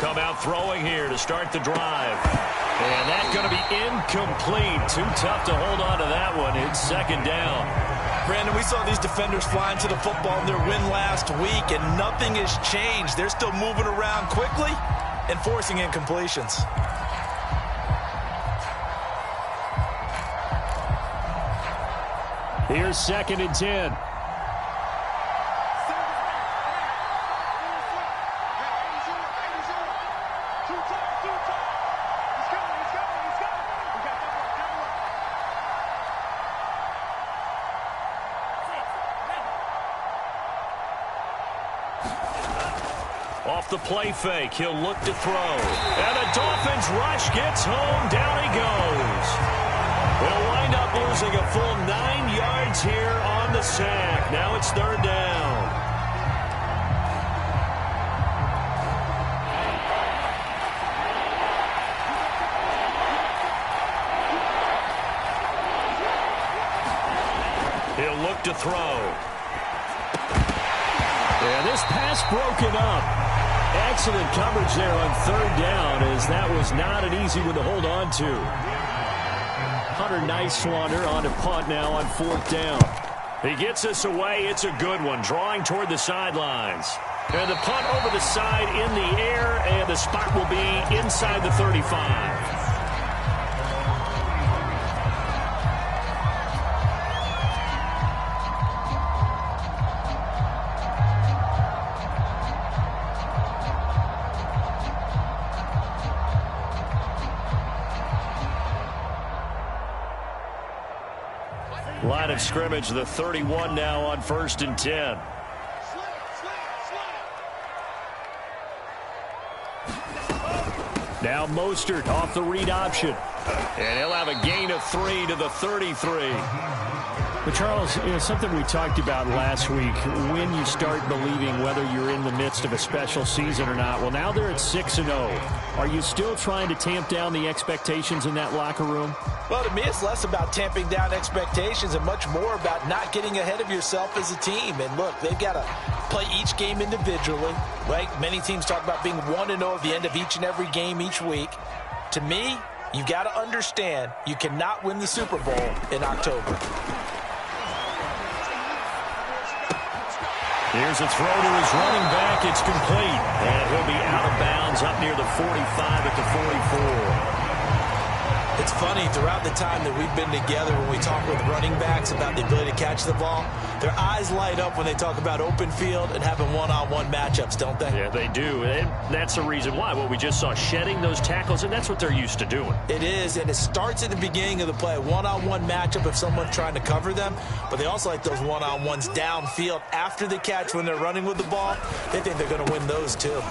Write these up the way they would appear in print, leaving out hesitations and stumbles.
come out throwing here to start the drive. And that's going to be incomplete. Too tough to hold on to that one. It's second down. Brandon, we saw these defenders flying to the football in their win last week, and nothing has changed. They're still moving around quickly and forcing incompletions. Here's 2nd and 10. Off the play fake, he'll look to throw. And the Dolphins rush gets home. Down he goes. They'll wind up losing a full 9 yards here on the sack. Now it's 3rd down. He'll look to throw. And this pass broken up. Excellent coverage there on 3rd down, as that was not an easy one to hold on to. Hunter Nicewander on a punt now on 4th down. He gets us away. It's a good one, drawing toward the sidelines. And the punt over the side in the air, and the spot will be inside the 35. Line of scrimmage, the 31 now on 1st and 10. Now Mostert off the read option. And he'll have a gain of 3 to the 33. But Charles, something we talked about last week, when you start believing whether you're in the midst of a special season or not. Well, now they're at 6-0. Are you still trying to tamp down the expectations in that locker room? Well, to me, it's less about tamping down expectations and much more about not getting ahead of yourself as a team. And look, they've got to play each game individually, right? Many teams talk about being 1-0 at the end of each and every game each week. To me, you've got to understand you cannot win the Super Bowl in October. Here's a throw to his running back. It's complete. And he'll be out of bounds up near the 45 at the 44. It's funny, throughout the time that we've been together, when we talk with running backs about the ability to catch the ball, their eyes light up when they talk about open field and having one-on-one matchups, don't they? Yeah, they do. And that's the reason why. Well, we just saw shedding those tackles, and that's what they're used to doing. It is, and it starts at the beginning of the play, a one-on-one matchup if someone's trying to cover them, but they also like those one-on-ones downfield after the catch when they're running with the ball. They think they're going to win those, too.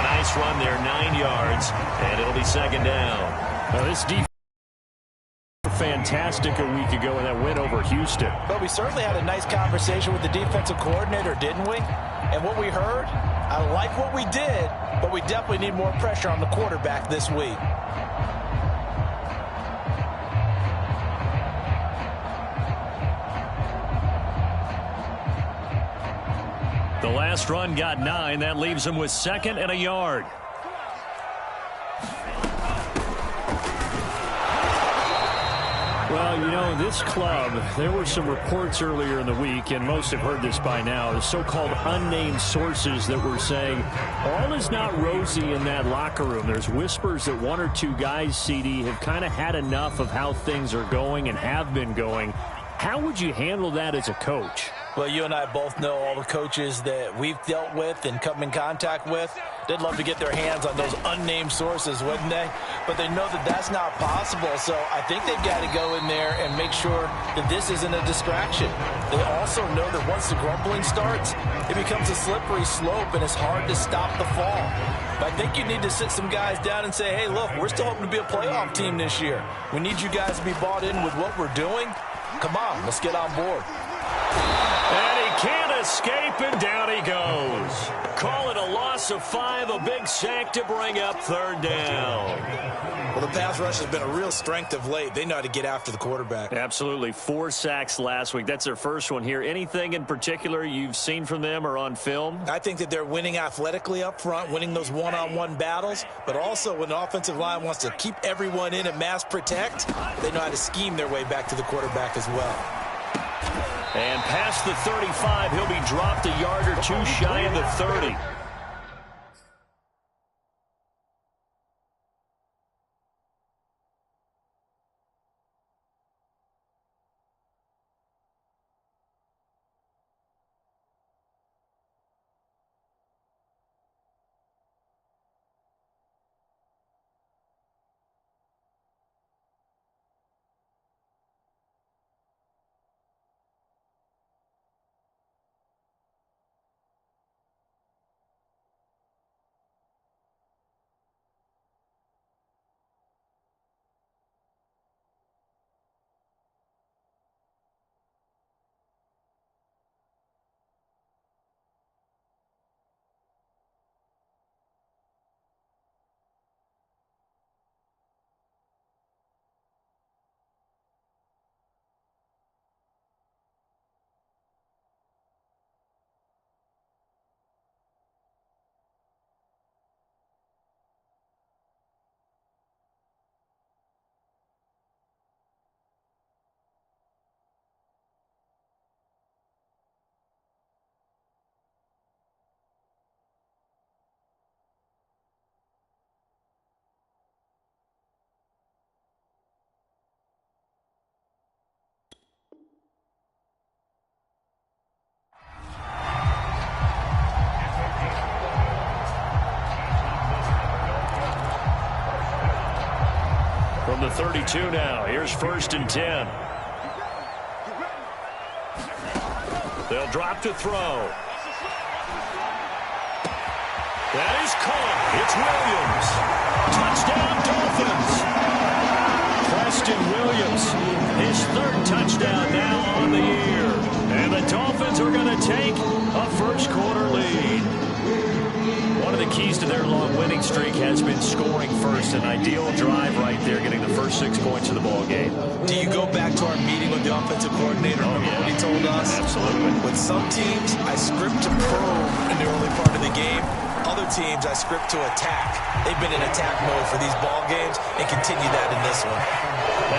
Nice run there, 9 yards, and it'll be 2nd down. Well, this defense was fantastic a week ago in that win over Houston. But we certainly had a nice conversation with the defensive coordinator, didn't we? And what we heard, I like what we did, but we definitely need more pressure on the quarterback this week. The last run got 9. That leaves him with 2nd and a yard. Well, you know, this club, there were some reports earlier in the week, and most have heard this by now, the so-called unnamed sources that were saying all is not rosy in that locker room. There's whispers that 1 or 2 guys, CD, have kind of had enough of how things are going and have been going. How would you handle that as a coach? Well, you and I both know all the coaches that we've dealt with and come in contact with. They'd love to get their hands on those unnamed sources, wouldn't they? But they know that that's not possible, so I think they've got to go in there and make sure that this isn't a distraction. They also know that once the grumbling starts, it becomes a slippery slope, and it's hard to stop the fall. But I think you need to sit some guys down and say, hey, look, we're still hoping to be a playoff team this year. We need you guys to be bought in with what we're doing. Come on, let's get on board. And he can't escape, and down he goes. Call it a loss. loss of 5, a big sack to bring up third down. Well, the pass rush has been a real strength of late. They know how to get after the quarterback. Absolutely. 4 sacks last week. That's their first one here. Anything in particular you've seen from them or on film? I think that they're winning athletically up front, winning those one-on-one battles, but also when the offensive line wants to keep everyone in and mass protect, they know how to scheme their way back to the quarterback as well. And past the 35, he'll be dropped a yard or two shy of the 30. From the 32 now, here's 1st and 10. They'll drop to throw. That is caught. It's Williams. Touchdown, Dolphins. Preston Williams, his 3rd touchdown now on the year. And the Dolphins are going to take a first-quarter lead. One of the keys to their long winning streak has been scoring first. An ideal drive right there, getting the first 6 points of the ball game. Do you go back to our meeting with the offensive coordinator? Remember what he told us? Absolutely. With some teams, I script to probe in the early part of the game. Other teams, I script to attack. They've been in attack mode for these ball games and continue that in this one.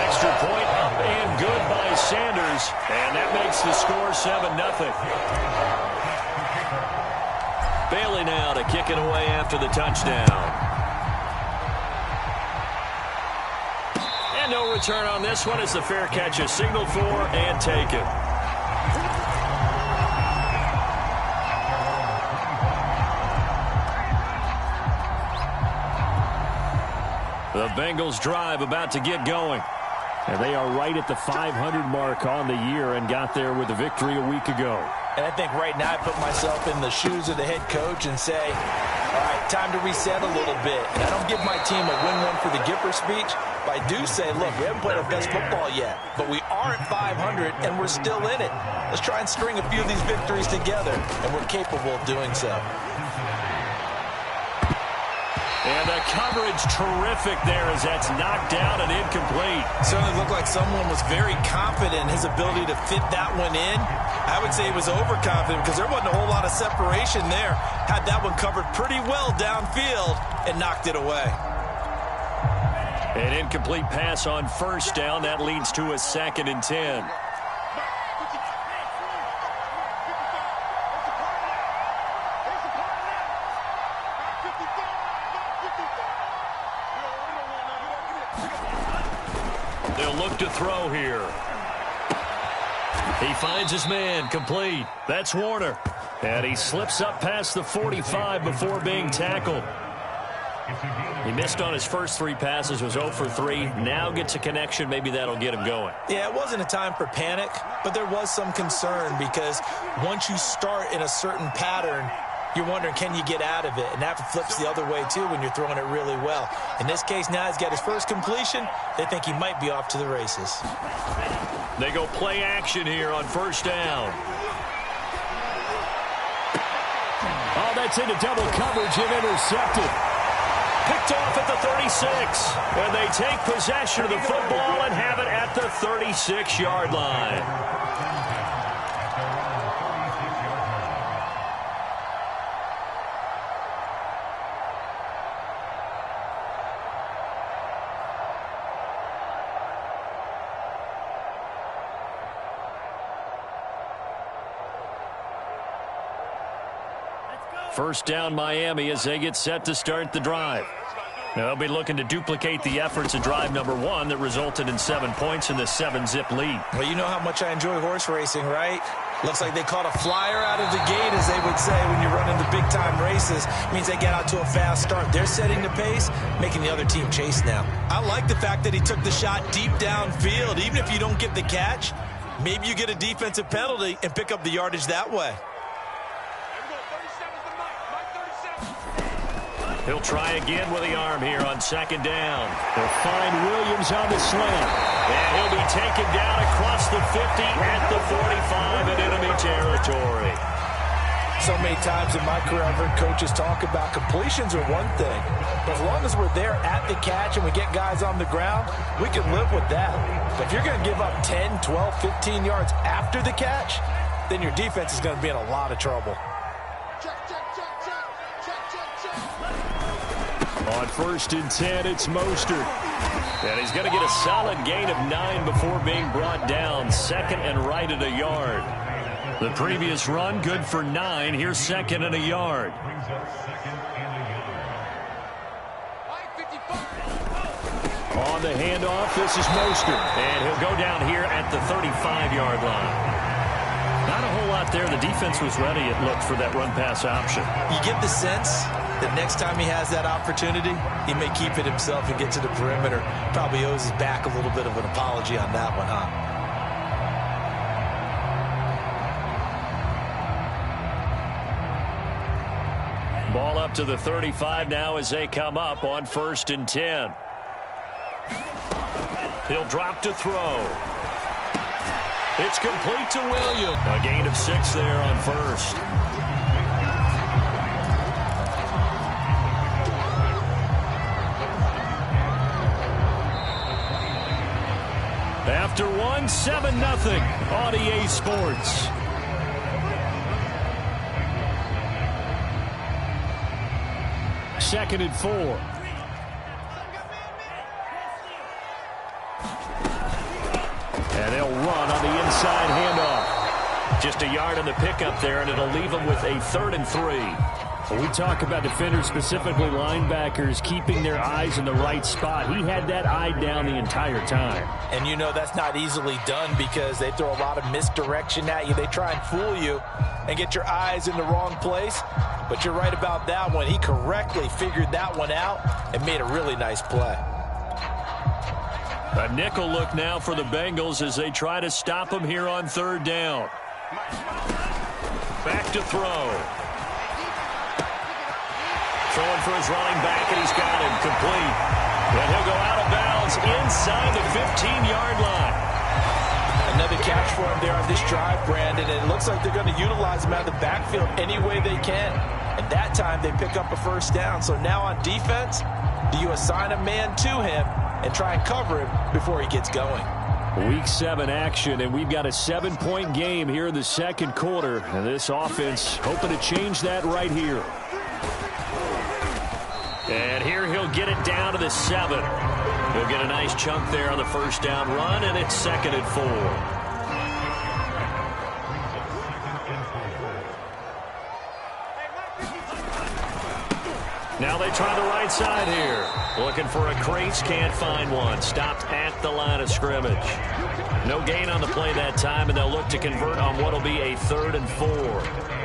Extra point up and good by Sanders. And that makes the score 7-0. Bailey now to kick it away after the touchdown. And no return on this one as the fair catch is signaled for and taken. The Bengals drive about to get going. And they are right at the 500 mark on the year and got there with a victory a week ago. And I think right now I put myself in the shoes of the head coach and say, all right, time to reset a little bit. And I don't give my team a win one for the Gipper speech, but I do say, look, we haven't played our best football yet, but we are at 500 and we're still in it. Let's try and string a few of these victories together, and we're capable of doing so. And the coverage terrific there as that's knocked down and incomplete. Certainly looked like someone was very confident in his ability to fit that one in. I would say he was overconfident because there wasn't a whole lot of separation there. Had that one covered pretty well downfield and knocked it away. An incomplete pass on 1st down. That leads to a 2nd and 10. They'll look to throw here. He finds his man, complete. That's Warner. And he slips up past the 45 before being tackled. He missed on his first 3 passes, was 0 for 3. Now gets a connection. Maybe that'll get him going. Yeah, it wasn't a time for panic, but there was some concern because once you start in a certain pattern, you're wondering, can you get out of it? And that flips the other way, too, when you're throwing it really well. In this case, now he's got his first completion. They think he might be off to the races. They go play action here on 1st down. Oh, they Gets into double coverage and intercepted. Picked off at the 36. And they take possession of the football and have it at the 36-yard line. First down Miami as they get set to start the drive. Now they'll be looking to duplicate the efforts of drive number 1 that resulted in 7 points in the 7-zip lead. Well, you know how much I enjoy horse racing, right? Looks like they caught a flyer out of the gate, as they would say when you're running the big-time races. It means they get out to a fast start. They're setting the pace, making the other team chase now. I like the fact that he took the shot deep downfield. Even if you don't get the catch, maybe you get a defensive penalty and pick up the yardage that way. He'll try again with the arm here on second down. They'll find Williams on the slant. And he'll be taken down across the 50 at the 45 in enemy territory. So many times in my career I've heard coaches talk about completions are one thing. But as long as we're there at the catch and we get guys on the ground, we can live with that. But if you're going to give up 10, 12, 15 yards after the catch, then your defense is going to be in a lot of trouble. On 1st and 10, it's Mostert. And he's going to get a solid gain of 9 before being brought down. Second and right at a yard. The previous run, good for 9. Here's second and a yard. On the handoff, this is Mostert. And he'll go down here at the 35-yard line. Not a whole lot there. The defense was ready, it looked, for that run-pass option. You get the sense that next time he has that opportunity, he may keep it himself and get to the perimeter. Probably owes his back a little bit of an apology on that one, huh? Ball up to the 35 now as they come up on 1st and 10. He'll drop to throw. It's complete to Williams. A gain of 6 there on 1st. After 1, 7-0 on EA Sports. Second and 4. And they'll run on the inside handoff. Just a yard on the pickup there, and it'll leave them with a 3rd and 3. When we talk about defenders, specifically linebackers, keeping their eyes in the right spot, he had that eye down the entire time. And you know that's not easily done because they throw a lot of misdirection at you. They try and fool you and get your eyes in the wrong place. But you're right about that one. He correctly figured that one out and made a really nice play. A nickel look now for the Bengals as they try to stop him here on 3rd down. Back to throw. Throwing for his running back, and he's got him complete. And he'll go out of bounds inside the 15-yard line. Another catch for him there on this drive, Brandon, and it looks like they're going to utilize him out of the backfield any way they can. And that time they pick up a 1st down. So now on defense, do you assign a man to him and try and cover him before he gets going? Week 7 action, and we've got a 7-point game here in the 2nd quarter. And this offense hoping to change that right here. And here he'll get it down to the 7. He'll get a nice chunk there on the 1st down run, and it's 2nd and 4. Now they try the right side here. Looking for a crease, can't find one. Stopped at the line of scrimmage. No gain on the play that time, and they'll look to convert on what will be a 3rd and 4.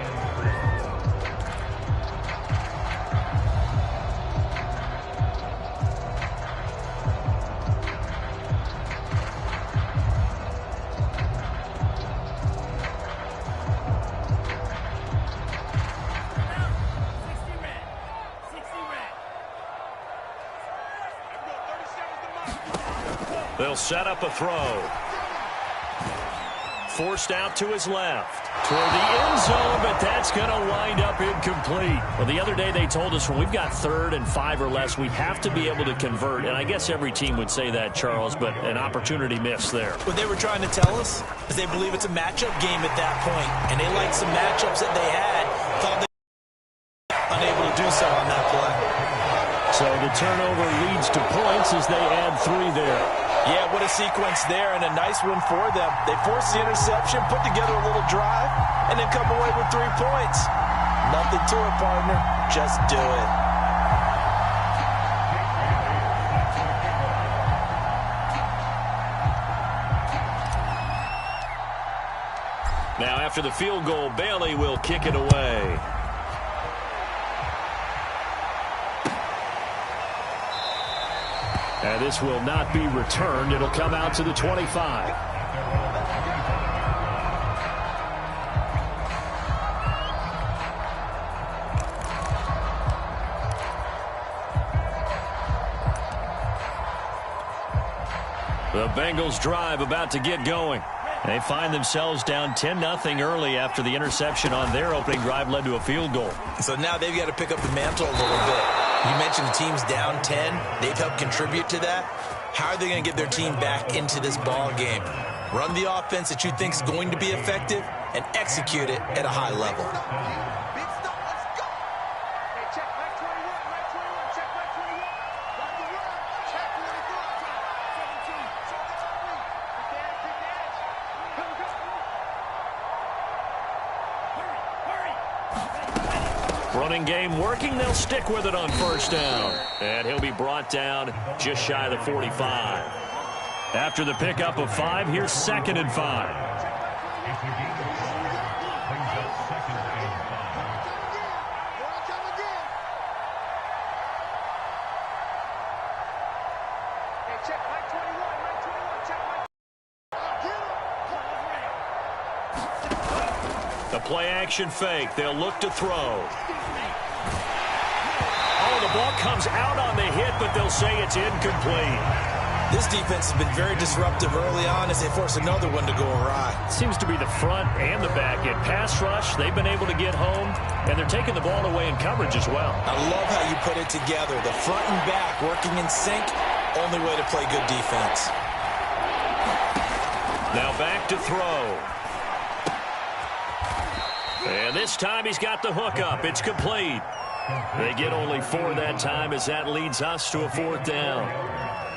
They'll set up a throw. Forced out to his left. Toward the end zone, but that's going to wind up incomplete. Well, the other day they told us when we've got 3rd and 5 or less, we have to be able to convert. And I guess every team would say that, Charles, but an opportunity missed there. What they were trying to tell us is they believe it's a matchup game at that point. And they liked some matchups that they had. Thought they were unable to do so on that play. So the turnover leads to points as they add 3 there. Yeah, what a sequence there, and a nice one for them. They forced the interception, put together a little drive, and then come away with 3 points. Nothing to it, partner. Just do it. Now, after the field goal, Bailey will kick it away. And this will not be returned. It'll come out to the 25. The Bengals drive about to get going. They find themselves down 10-0 early after the interception on their opening drive led to a field goal. So now they've got to pick up the mantle a little bit. You mentioned the team's down 10. They've helped contribute to that. How are they going to get their team back into this ball game? Run the offense that you think is going to be effective and execute it at a high level. Running game working. They'll stick with it on 1st down. And he'll be brought down just shy of the 45. After the pickup of 5, here's 2nd and 5. The play action fake. They'll look to throw. Oh, the ball comes out on the hit, but they'll say it's incomplete. This defense has been very disruptive early on as they force another one to go awry. Seems to be the front and the back. In pass rush, they've been able to get home, and they're taking the ball away in coverage as well. I love how you put it together. The front and back working in sync, only way to play good defense. Now back to throw. And this time he's got the hook up. It's complete. They get only 4 that time as that leads us to a 4th down.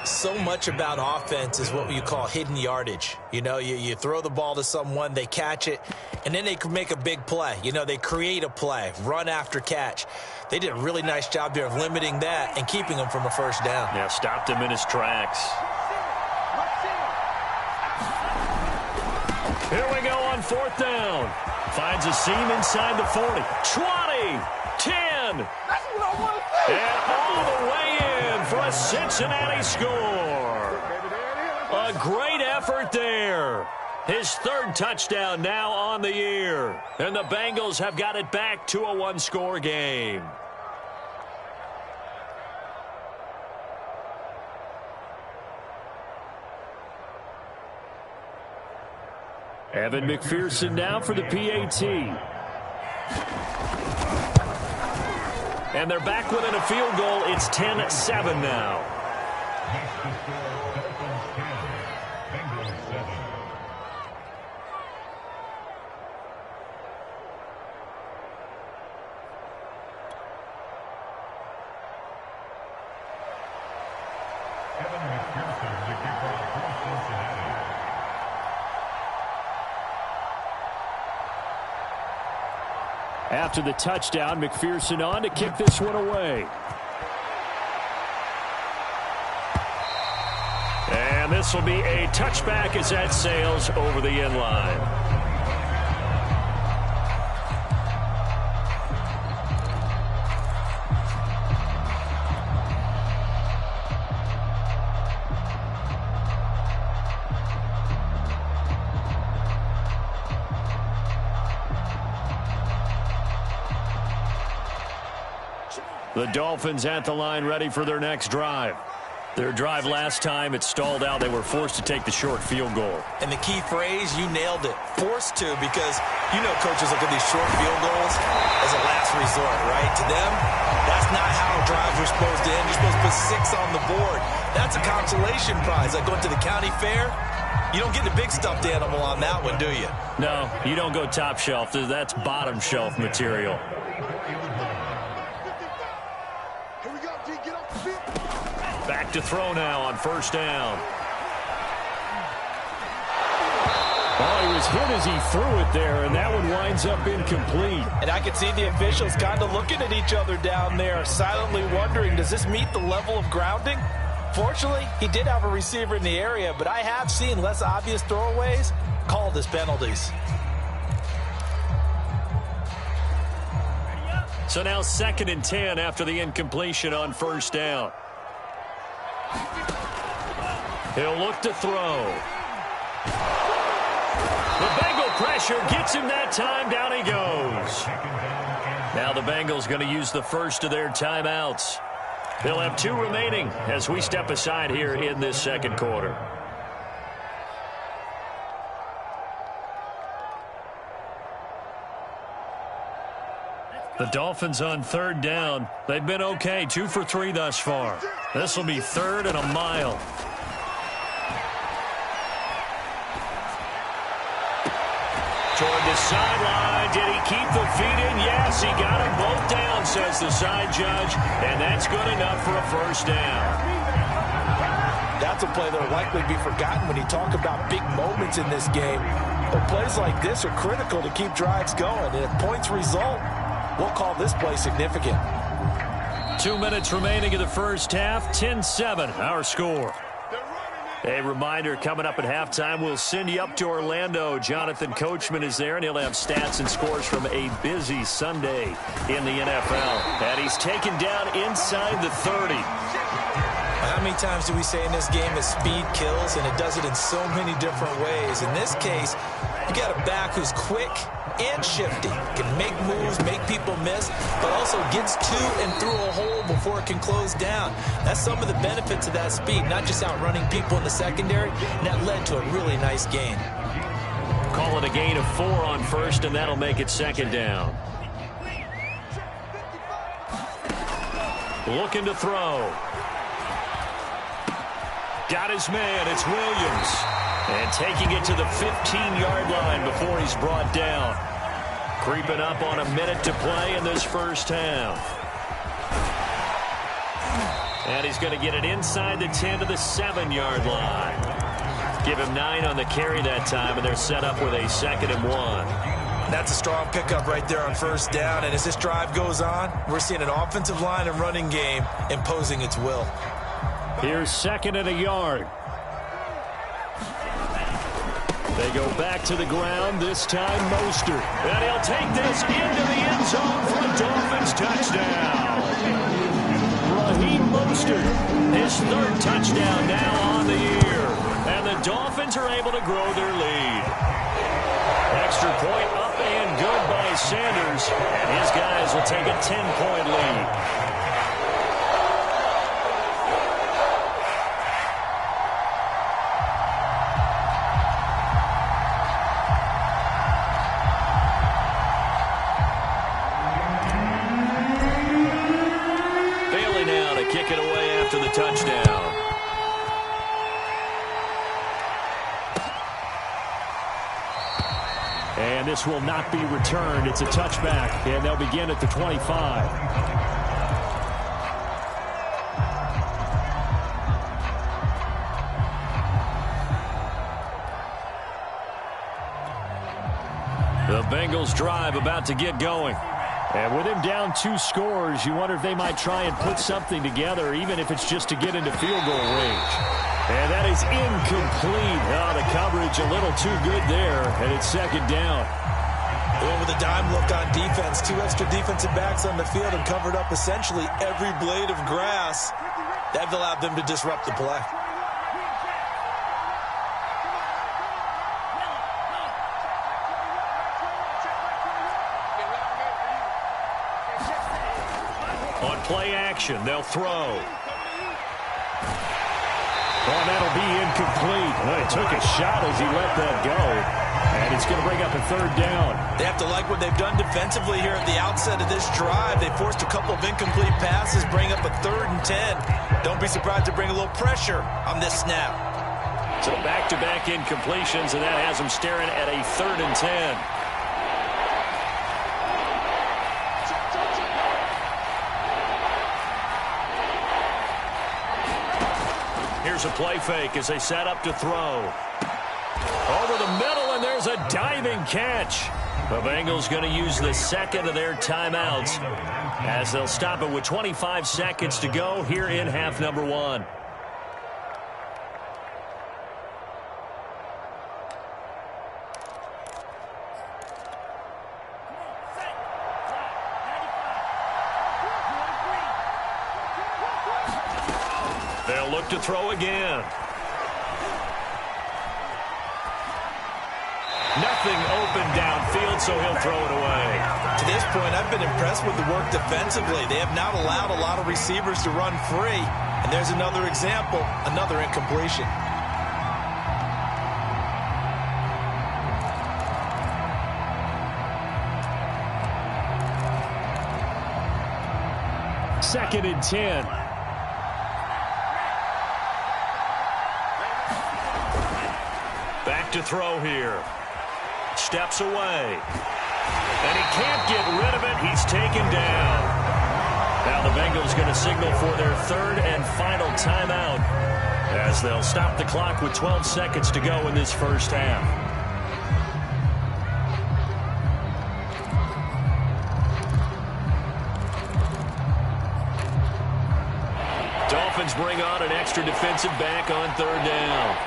So much about offense is what you call hidden yardage. You know, you throw the ball to someone, they catch it, and then they can make a big play. You know, they create a play, run after catch. They did a really nice job there of limiting that and keeping him from a 1st down. Yeah, stopped him in his tracks. Here we go on 4th down. Finds a seam inside the 40. 20, 10. That's what I want to see. And all the way in for a Cincinnati score. A great effort there. His 3rd touchdown now on the year. And the Bengals have got it back to a 1-score game. Evan McPherson now for the PAT. And they're back within a field goal. It's 10-7 now. Evan McPherson, the kickoff for Cincinnati. After the touchdown, McPherson on to kick this one away. And this will be a touchback as that sails over the end line. The Dolphins at the line ready for their next drive. Their drive last time, it stalled out. They were forced to take the short field goal. And the key phrase, you nailed it, forced to, because you know coaches look at these short field goals as a last resort, right? To them, that's not how drives are supposed to end. You're supposed to put 6 on the board. That's a consolation prize. Like going to the county fair, you don't get the big stuffed animal on that one, do you? No, you don't go top shelf. That's bottom shelf material. Back to throw now on first down. Oh, he was hit as he threw it there, and that one winds up incomplete. And I could see the officials kind of looking at each other down there, silently wondering, does this meet the level of grounding? Fortunately, he did have a receiver in the area, but I have seen less obvious throwaways called as penalties. So now 2nd and 10 after the incompletion on first down. He'll look to throw. The Bengal pressure gets him that time. Down he goes. Now the Bengals going to use the first of their timeouts. They'll have 2 remaining as we step aside here in this second quarter. The Dolphins on 3rd down. They've been okay, 2 for 3 thus far. This will be 3rd and a mile. Toward the sideline. Did he keep the feet in? Yes, he got them both down, says the side judge. And that's good enough for a first down. That's a play that will likely be forgotten when you talk about big moments in this game. But plays like this are critical to keep drives going. And if points result, we'll call this play significant. 2 minutes remaining in the first half. 10-7, our score. A reminder, coming up at halftime, we'll send you up to Orlando. Jonathan Coachman is there, and he'll have stats and scores from a busy Sunday in the NFL. And he's taken down inside the 30. How many times do we say in this game that speed kills, and it does it in so many different ways? In this case, you got a back who's quick and shifty, can make moves, make people miss, but also gets to and through a hole before it can close down. That's some of the benefits of that speed, not just outrunning people in the secondary, and that led to a really nice gain. Call it a gain of 4 on first, and that'll make it 2nd down. Looking to throw. Got his man, it's Williams. And taking it to the 15-yard line before he's brought down. Creeping up on a minute to play in this first half. And he's going to get it inside the 10 to the 7-yard line. Give him 9 on the carry that time, and they're set up with a 2nd and 1. That's a strong pickup right there on first down. And as this drive goes on, we're seeing an offensive line and running game imposing its will. Here's 2nd and a yard. They go back to the ground, this time Mostert. And he'll take this into the end zone for a Dolphins touchdown. Raheem Mostert, his 3rd touchdown now on the year. And the Dolphins are able to grow their lead. Extra point up and good by Sanders. And his guys will take a 10-point lead. Kick it away after the touchdown. And this will not be returned. It's a touchback, and they'll begin at the 25. The Bengals drive about to get going. And with him down 2 scores, you wonder if they might try and put something together, even if it's just to get into field goal range. And that is incomplete. Oh, the coverage a little too good there, and it's 2nd down. Well, with a dime look on defense, 2 extra defensive backs on the field and covered up essentially every blade of grass. That allowed them to disrupt the play. On play action, they'll throw. Oh, and that'll be incomplete. Well, he took a shot as he let that go. And it's going to bring up a third down. They have to like what they've done defensively here at the outset of this drive. They forced a couple of incomplete passes, bring up a 3rd and 10. Don't be surprised to bring a little pressure on this snap. So back-to-back incompletions, and that has them staring at a 3rd and 10. Here's a play fake as they set up to throw. Over the middle, and there's a diving catch. The Bengals going to use the second of their timeouts as they'll stop it with 25 seconds to go here in half number 1. They'll look to throw again. Nothing open downfield, so he'll throw it away. To this point, I've been impressed with the work defensively. They have not allowed a lot of receivers to run free. And there's another example, another incompletion. Second and 10. Back to throw here. Steps away. And he can't get rid of it. He's taken down. Now the Bengals going to signal for their 3rd and final timeout as they'll stop the clock with 12 seconds to go in this first half. Dolphins bring on an extra defensive back on 3rd down.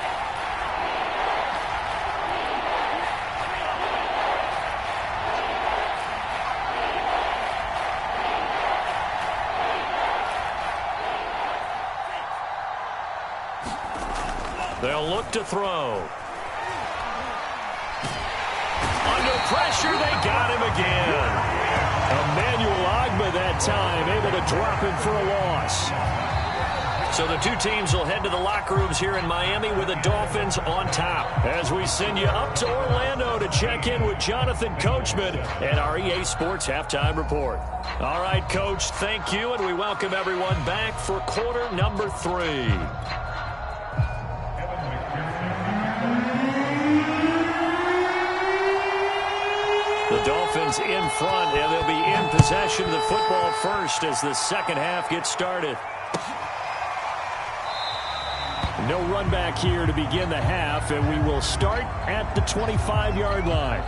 They'll look to throw. Under pressure, they got him again. Emmanuel Ogbah that time, able to drop him for a loss. So the two teams will head to the locker rooms here in Miami with the Dolphins on top. As we send you up to Orlando to check in with Jonathan Coachman and our EA Sports Halftime Report. All right, Coach, thank you, and we welcome everyone back for quarter number 3. The Dolphins in front, and they'll be in possession of the football first as the second half gets started. No run back here to begin the half, and we will start at the 25-yard line.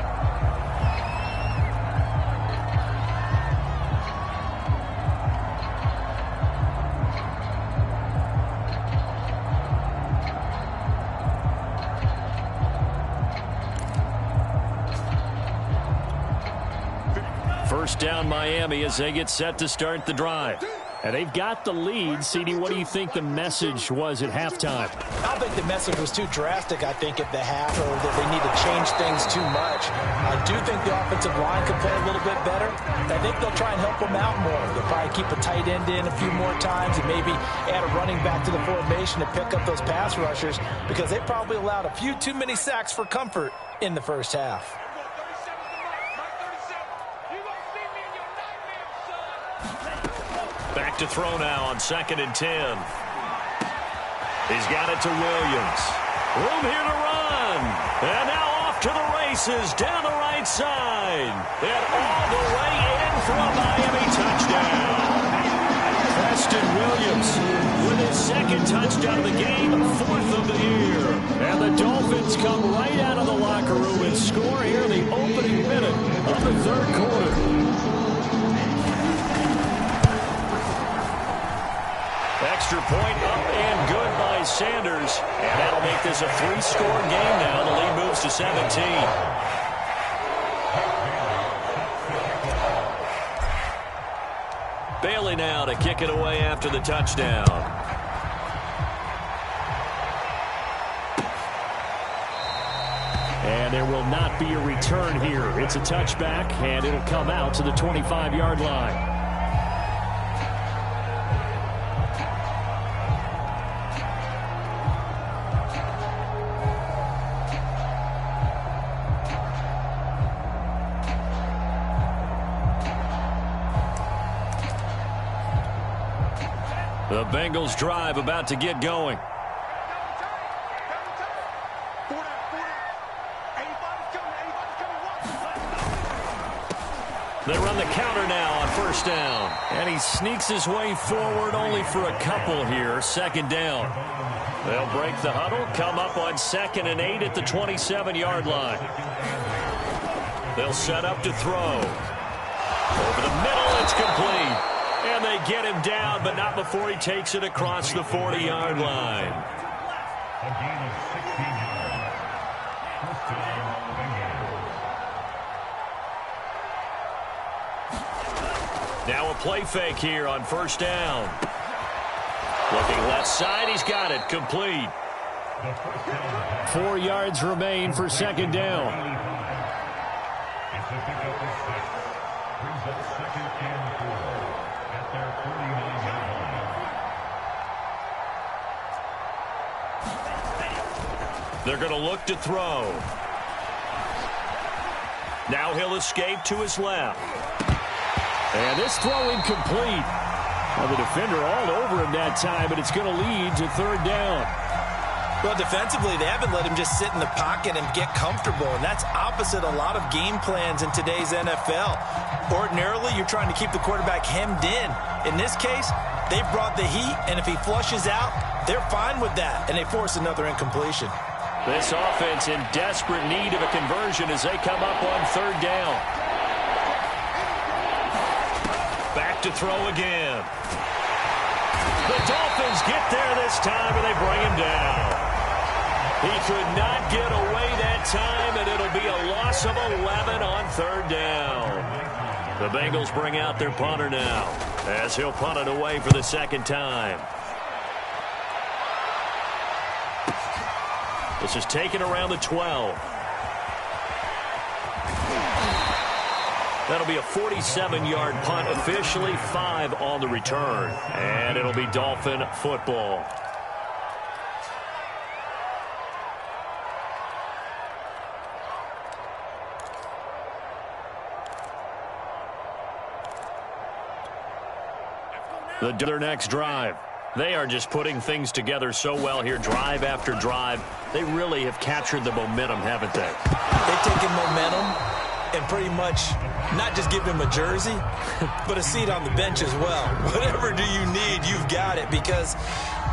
First down Miami as they get set to start the drive. And they've got the lead. CD, what do you think the message was at halftime? I don't think the message was too drastic, I think, at the half, or that they need to change things too much. I do think the offensive line could play a little bit better. I think they'll try and help them out more. They'll probably keep a tight end in a few more times and maybe add a running back to the formation to pick up those pass rushers, because they probably allowed a few too many sacks for comfort in the first half. Back to throw now on 2nd and 10. He's got it to Williams. Room here to run. And now off to the races down the right side. And all the way in for a Miami touchdown. Preston Williams with his 2nd touchdown of the game, 4th of the year. And the Dolphins come right out of the locker room and score here in the opening minute of the 3rd quarter. Extra point up and good by Sanders. And that'll make this a 3-score game now. The lead moves to 17. Bailey now to kick it away after the touchdown. And there will not be a return here. It's a touchback, and it'll come out to the 25-yard line. The Bengals drive about to get going. They run the counter now on first down. And he sneaks his way forward only for a couple here. Second down. They'll break the huddle, come up on 2nd and 8 at the 27-yard line. They'll set up to throw. Over the middle, it's complete. And they get him down, but not before he takes it across the 40-yard line. A gain of 16 yards. First down, Bengals. Now a play fake here on first down. Looking left side, he's got it. Complete. 4 yards remain for second down. It's a pickup of 6. Brings up 2nd and 4 at their 49-yard line. They're going to look to throw. Now he'll escape to his left. And this throw incomplete. Well, the defender all over him that time, but it's going to lead to third down. Well, defensively, they haven't let him just sit in the pocket and get comfortable, and that's opposite a lot of game plans in today's NFL. Ordinarily, you're trying to keep the quarterback hemmed in. In this case, they brought the heat, and if he flushes out, they're fine with that, and they force another incompletion. This offense in desperate need of a conversion as they come up on third down. Back to throw again. The Dolphins get there this time, and they bring him down. He could not get away that time, and it'll be a loss of 11 on third down. The Bengals bring out their punter now, as he'll punt it away for the second time. This is taken around the 12. That'll be a 47-yard punt, officially 5 on the return. And it'll be Dolphin football. Their next drive. They are just putting things together so well here, drive after drive. They really have captured the momentum, haven't they? They've taken momentum and pretty much not just give him a jersey, but a seat on the bench as well. Whatever do you need, you've got it, because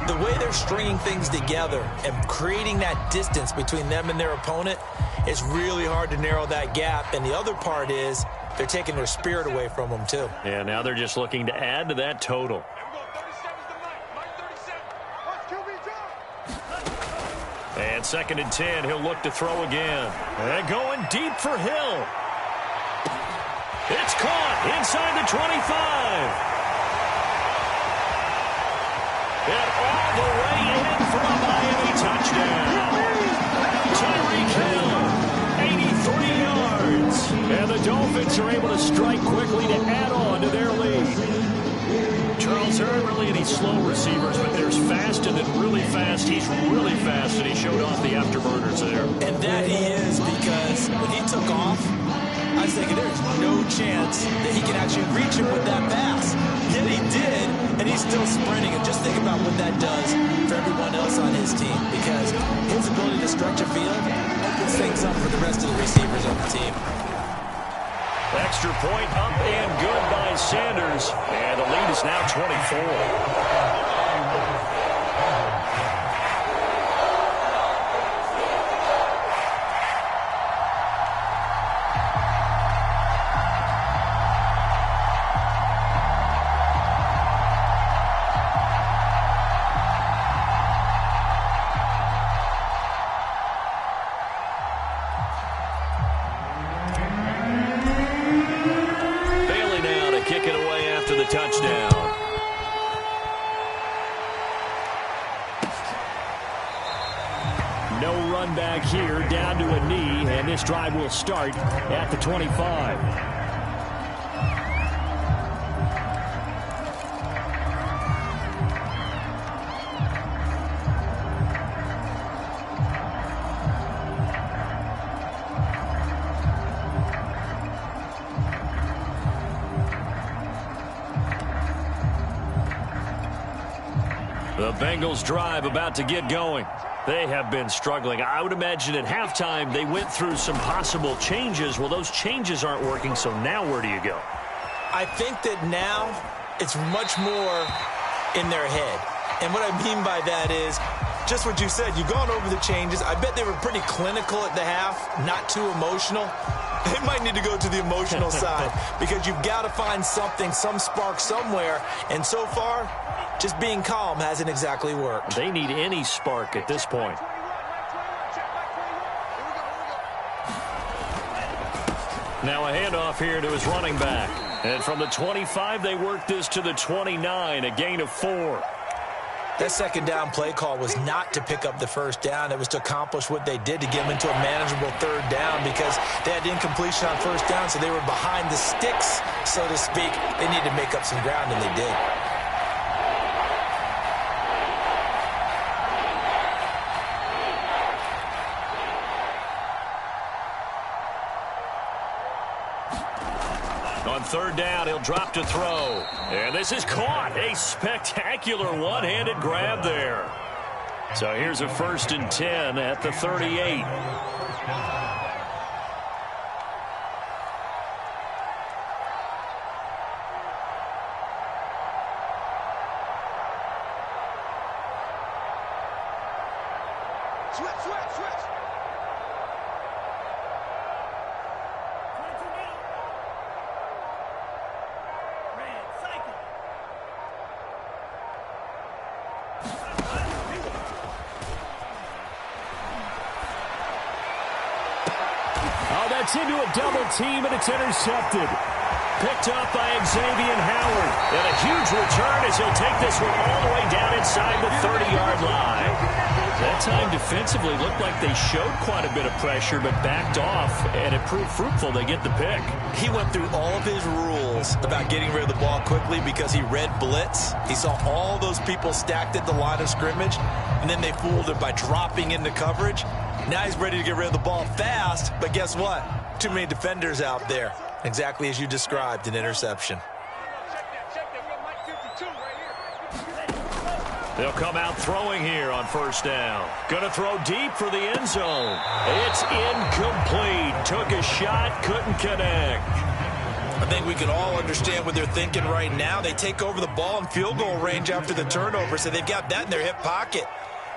the way they're stringing things together and creating that distance between them and their opponent, it's really hard to narrow that gap. And the other part is they're taking their spirit away from them, too. Yeah, now they're just looking to add to that total. And 2nd and 10, he'll look to throw again. And going deep for Hill. It's caught inside the 25. And all the way in for a Miami touchdown. Tyreek Hill, 83 yards. And the Dolphins are able to strike quickly to add on to their lead. Charles, there aren't really any slow receivers, but there's fast and then really fast. He's really fast, and he showed off the afterburners there. And that he is, because when he took off, I was thinking there's no chance that he can actually reach him with that pass. Yet he did, and he's still sprinting. And just think about what that does for everyone else on his team, because his ability to stretch a field opens things up for the rest of the receivers on the team. Extra point up and good by Sanders. And the lead is now 24. Touchdown. No run back here, down to a knee, and this drive will start at the 25. The Bengals drive about to get going. They have been struggling. I would imagine at halftime they went through some possible changes. Well, those changes aren't working, so now where do you go? I think that now it's much more in their head. And what I mean by that is just what you said. You've gone over the changes. I bet they were pretty clinical at the half, not too emotional. They might need to go to the emotional side because you've got to find something, some spark somewhere. And so far, just being calm hasn't exactly worked. They need any spark at this point. Now a handoff here to his running back. And from the 25, they work this to the 29, a gain of 4. That second down play call was not to pick up the first down. It was to accomplish what they did to get them into a manageable third down because they had incompletion on first down, so they were behind the sticks, so to speak. They needed to make up some ground, and they did. On third down, he'll drop to throw. And this is caught. A spectacular one-handed grab there. So here's a 1st and 10 at the 38. It's into a double team, and it's intercepted. Picked up by Xavier Howard. And a huge return as he'll take this one all the way down inside the 30-yard line. That time defensively looked like they showed quite a bit of pressure, but backed off, and it proved fruitful. They get the pick. He went through all of his rules about getting rid of the ball quickly because he read blitz. He saw all those people stacked at the line of scrimmage, and then they fooled him by dropping into coverage. Now he's ready to get rid of the ball fast, but guess what? Too many defenders out there. Exactly as you described, an interception. They'll come out throwing here on first down. Gonna throw deep for the end zone. It's incomplete. Took a shot, couldn't connect. I think we can all understand what they're thinking right now. They take over the ball in field goal range after the turnover, so they've got that in their hip pocket.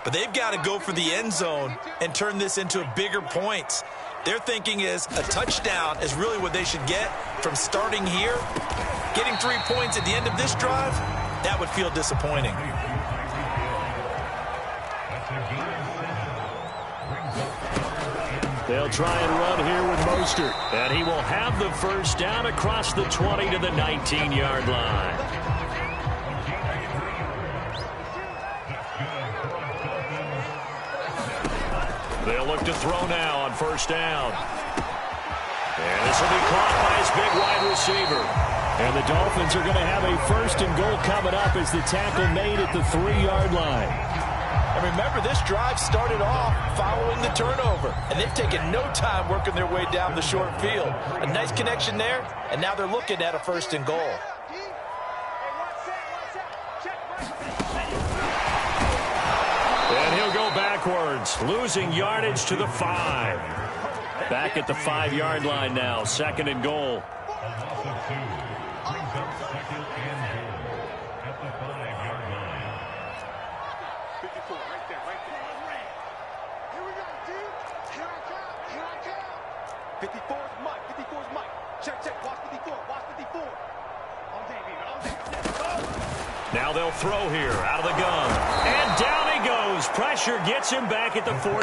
But they've got to go for the end zone and turn this into bigger points. Their thinking is a touchdown is really what they should get from starting here. Getting 3 points at the end of this drive, that would feel disappointing. They'll try and run here with Mostert. And he will have the first down across the 20 to the 19-yard line. They'll look to throw now on first down. And this will be caught by his big wide receiver. And the Dolphins are going to have a 1st and goal coming up as the tackle made at the 3-yard line. And remember, this drive started off following the turnover. And they've taken no time working their way down the short field. A nice connection there, and now they're looking at a 1st and goal. And he'll go backwards, losing yardage to the 5. Back at the 5-yard line now, 2nd and goal. Now they'll throw here out of the gun. And down he goes. Pressure gets him back at the 14.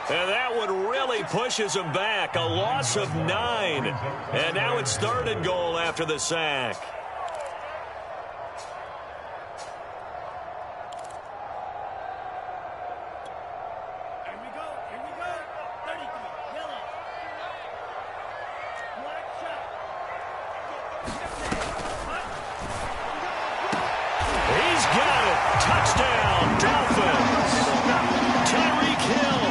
And that one really pushes him back. A loss of 9. And now it's 3rd and goal after the sack. Touchdown, Dolphins. Tyreek Hill,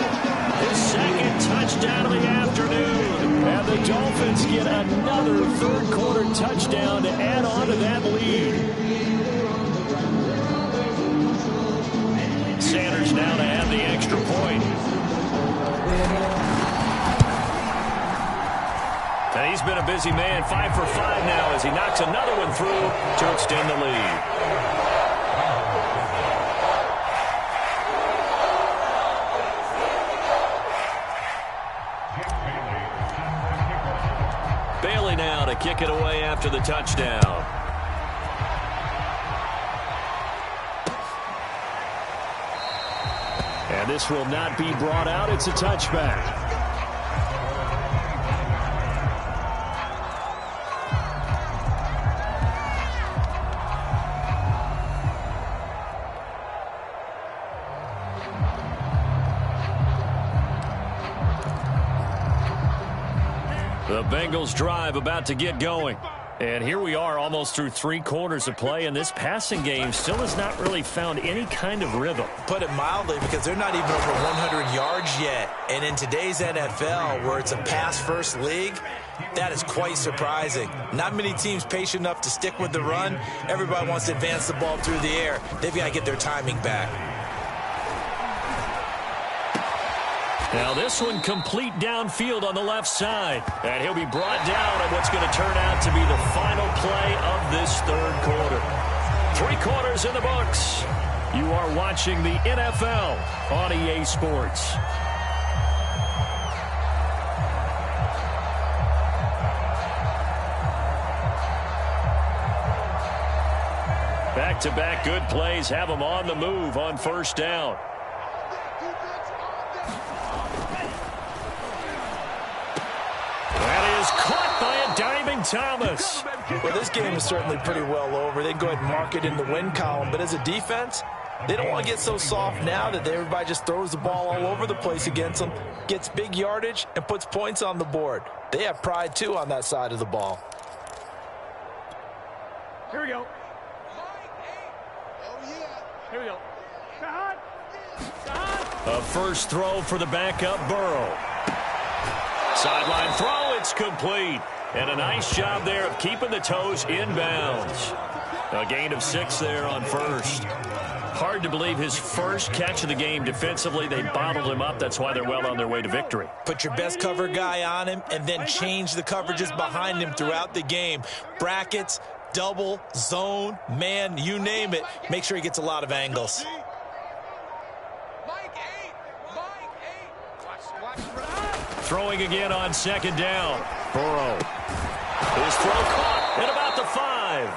his 2nd touchdown of the afternoon. And the Dolphins get another 3rd quarter touchdown to add on to that lead. He's been a busy man, 5 for 5 now as he knocks another one through to extend the lead. Bailey now to kick it away after the touchdown. And this will not be brought out. It's a touchback. The Bengals drive about to get going. And here we are almost through 3 quarters of play, and this passing game still has not really found any kind of rhythm. Put it mildly, because they're not even over 100 yards yet. And in today's NFL, where it's a pass-first league, that is quite surprising. Not many teams patient enough to stick with the run. Everybody wants to advance the ball through the air. They've got to get their timing back. Now this one complete downfield on the left side. And he'll be brought down on what's going to turn out to be the final play of this third quarter. 3 quarters in the books. You are watching the NFL on EA Sports. Back-to-back good plays have them on the move on first down. Caught by a diving Thomas. Well, this game is certainly pretty well over. They can go ahead and mark it in the win column. But as a defense, they don't want to get so soft now that everybody just throws the ball all over the place against them, gets big yardage, and puts points on the board. They have pride, too, on that side of the ball. Here we go. Here we go. A first throw for the backup Burrow. Sideline throw, it's complete. And a nice job there of keeping the toes inbounds. A gain of 6 there on first. Hard to believe his first catch of the game defensively. They bottled him up. That's why they're well on their way to victory. Put your best cover guy on him and then change the coverages behind him throughout the game. Brackets, double, zone, man, you name it. Make sure he gets a lot of angles. Throwing again on second down. Burrow. His throw caught at about the 5.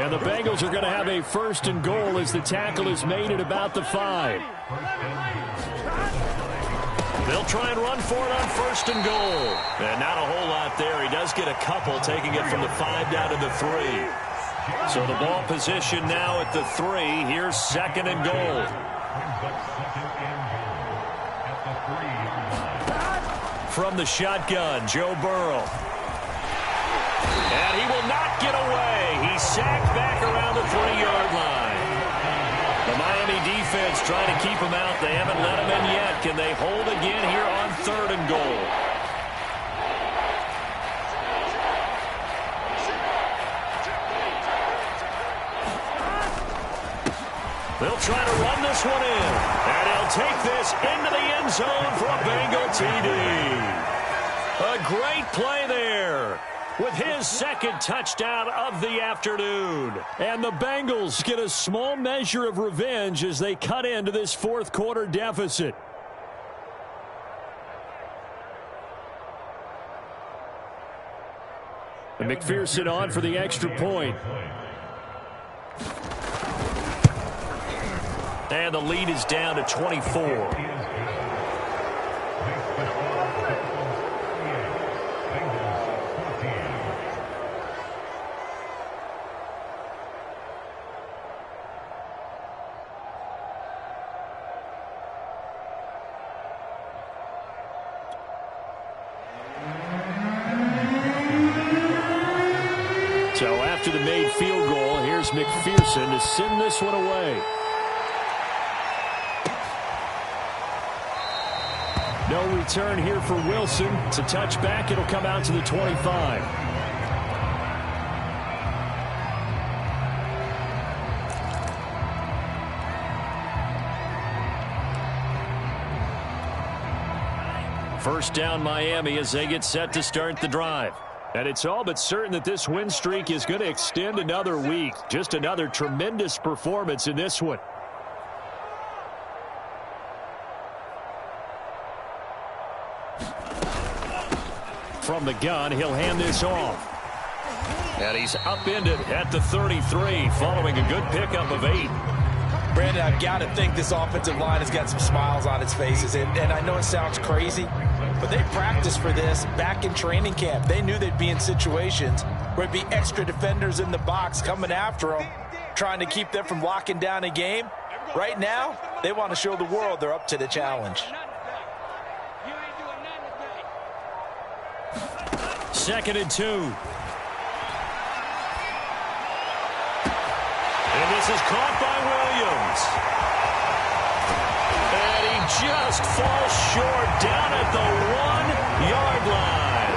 And the Bengals are going to have a first and goal as the tackle is made at about the 5. They'll try and run for it on first and goal. And not a whole lot there. He does get a couple, taking it from the 5 down to the 3. So the ball position now at the 3. Here's second and goal. From the shotgun, Joe Burrow. And he will not get away. He's sacked back around the 3-yard line. The Miami defense trying to keep him out. They haven't let him in yet. Can they hold again here on third and goal? They'll try to run this one in. And he'll take this into the end zone for a Bengal TD. A great play there with his second touchdown of the afternoon. And the Bengals get a small measure of revenge as they cut into this fourth quarter deficit. And McPherson on for the extra point. And the lead is down to 24. So after the made field goal, here's McPherson to send this one away. No return here for Wilson. It's a touchback. It'll come out to the 25. First down Miami as they get set to start the drive. And it's all but certain that this win streak is going to extend another week. Just another tremendous performance in this one. From the gun, he'll hand this off. And he's upended at the 33 following a good pickup of 8. Brandon, I've got to think this offensive line has got some smiles on its faces. And I know it sounds crazy, but they practiced for this back in training camp. They knew they'd be in situations where there'd be extra defenders in the box coming after them, trying to keep them from locking down a game. Right now, they want to show the world they're up to the challenge. Second and 2. And this is caught by Williams. And he just falls short down at the 1-yard line.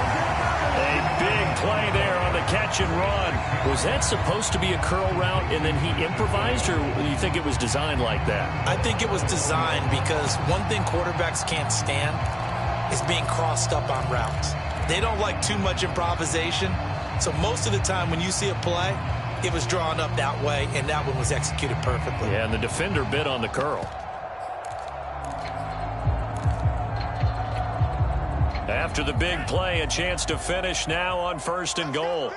A big play there on the catch and run. Was that supposed to be a curl route and then he improvised, or do you think it was designed like that? I think it was designed because one thing quarterbacks can't stand is being crossed up on routes. They don't like too much improvisation. So most of the time when you see a play, it was drawn up that way, and that one was executed perfectly. Yeah, and the defender bit on the curl. After the big play, a chance to finish now on 1st and goal.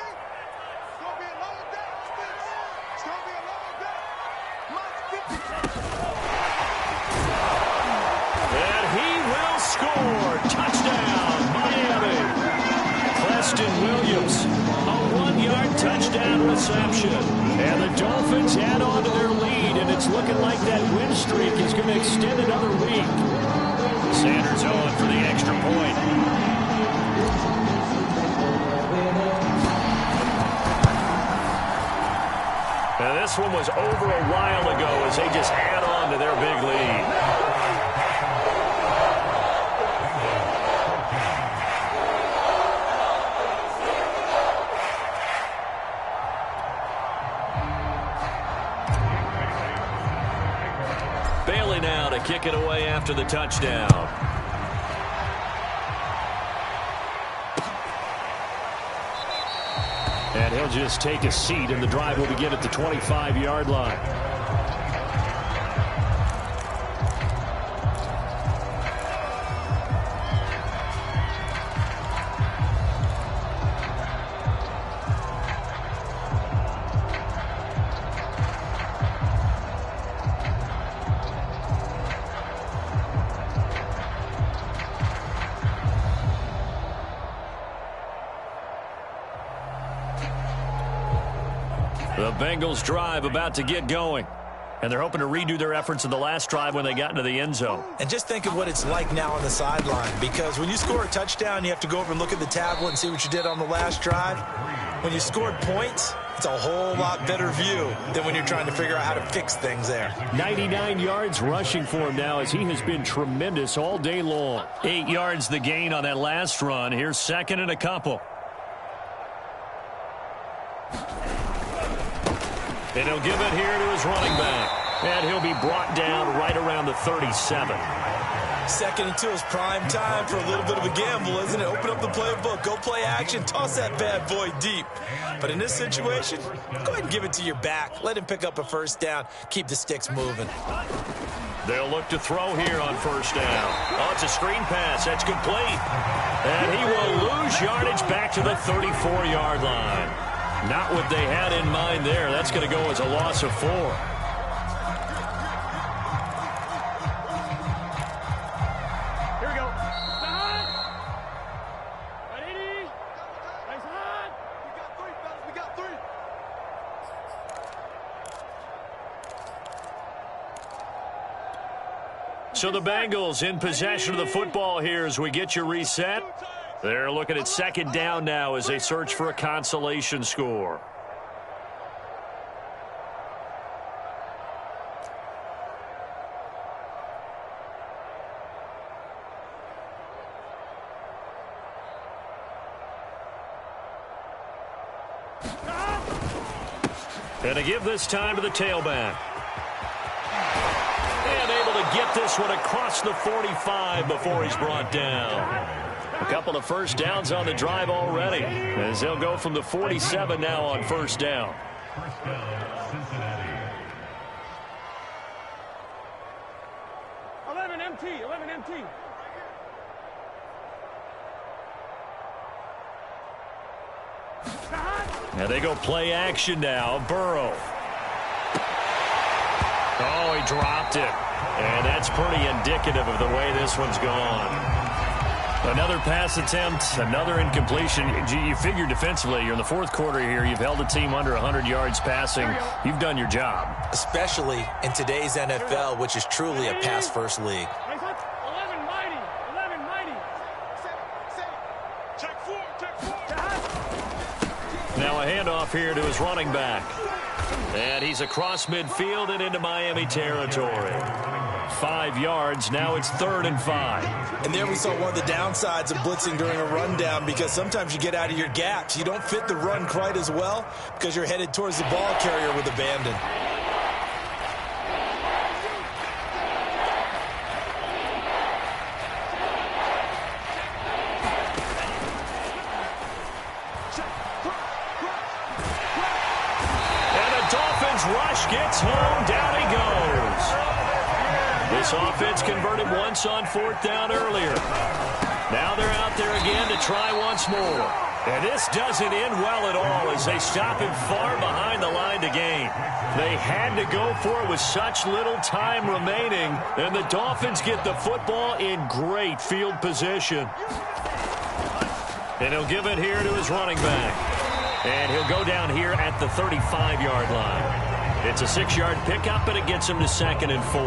And he will score. Touchdown, Miami. Preston Williams, a 1-yard touchdown reception. And the Dolphins add on to their lead, and it's looking like that win streak is going to extend another week. Sanders on for the extra point. Now this one was over a while ago as they just add on to their big lead. Bailey now to kick it away after the touchdown. And he'll just take a seat, and the drive will begin at the 25-yard line. The Bengals drive about to get going. And they're hoping to redo their efforts in the last drive when they got into the end zone. And just think of what it's like now on the sideline. Because when you score a touchdown, you have to go over and look at the tablet and see what you did on the last drive. When you scored points, it's a whole lot better view than when you're trying to figure out how to fix things there. 99 yards rushing for him now as he has been tremendous all day long. 8 yards the gain on that last run. Here's 2nd and a couple. And he'll give it here to his running back. And he'll be brought down right around the 37. 2nd and 2 is prime time for a little bit of a gamble, isn't it? Open up the playbook, go play action, toss that bad boy deep. But in this situation, go ahead and give it to your back. Let him pick up a 1st down. Keep the sticks moving. They'll look to throw here on 1st down. Oh, it's a screen pass. That's complete. And he will lose yardage back to the 34-yard line. Not what they had in mind there. That's going to go as a loss of 4. Here we go. Side. Ready? Nice side. We got 3, fellas. We got 3. So the Bengals in possession of the football here as we get you reset. They're looking at 2nd down now as they search for a consolation score. And to give this time to the tailback. And able to get this one across the 45 before he's brought down. A couple of first downs on the drive already, as they'll go from the 47 now on first down. First down, Cincinnati. 11 MT, 11 MT. Now they go play action now. Burrow. Oh, he dropped it. And that's pretty indicative of the way this one's gone. Another pass attempt, another incompletion. You figure defensively, you're in the fourth quarter here. You've held a team under 100 yards passing. You've done your job. Especially in today's NFL, which is truly a pass-first league. 11 mighty, 11 mighty. Check four. Now a handoff here to his running back. And he's across midfield and into Miami territory. 5 yards. Now it's 3rd and 5. And there we saw one of the downsides of blitzing during a rundown, because sometimes you get out of your gaps. You don't fit the run quite as well because you're headed towards the ball carrier with abandon. And the Dolphins rush gets home. Down he goes. This offense converted once on 4th down earlier. Now they're out there again to try once more. And this doesn't end well at all as they stop him far behind the line to gain. They had to go for it with such little time remaining, and the Dolphins get the football in great field position. And he'll give it here to his running back. And he'll go down here at the 35-yard line. It's a 6-yard pickup, and it gets him to 2nd and 4.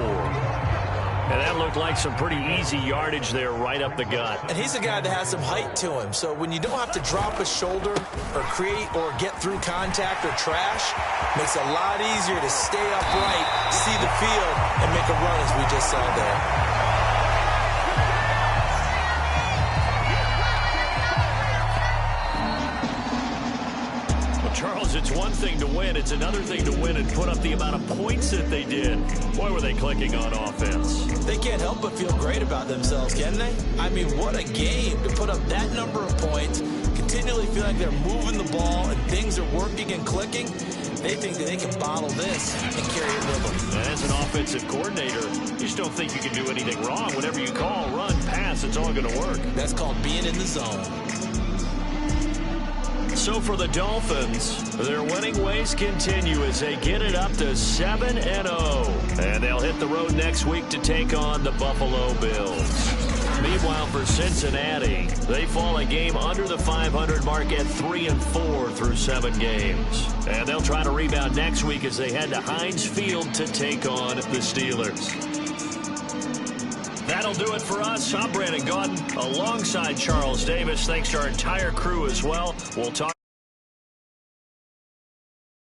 And that looked like some pretty easy yardage there right up the gut. And he's a guy that has some height to him. So when you don't have to drop a shoulder or create or get through contact or trash, makes it a lot easier to stay upright, see the field, and make a run as we just saw there. Charles, it's one thing to win. It's another thing to win and put up the amount of points that they did. Boy, were they clicking on offense. They can't help but feel great about themselves, can they? I mean, what a game to put up that number of points, continually feel like they're moving the ball and things are working and clicking. They think that they can bottle this and carry it with them. As an offensive coordinator, you just don't think you can do anything wrong. Whatever you call, run, pass, it's all going to work. That's called being in the zone. So for the Dolphins, their winning ways continue as they get it up to 7-0. And they'll hit the road next week to take on the Buffalo Bills. Meanwhile, for Cincinnati, they fall a game under the 500 mark at 3-4 through 7 games. And they'll try to rebound next week as they head to Heinz Field to take on the Steelers. That'll do it for us. I'm Brandon Gaudin alongside Charles Davis. Thanks to our entire crew as well. We'll talk.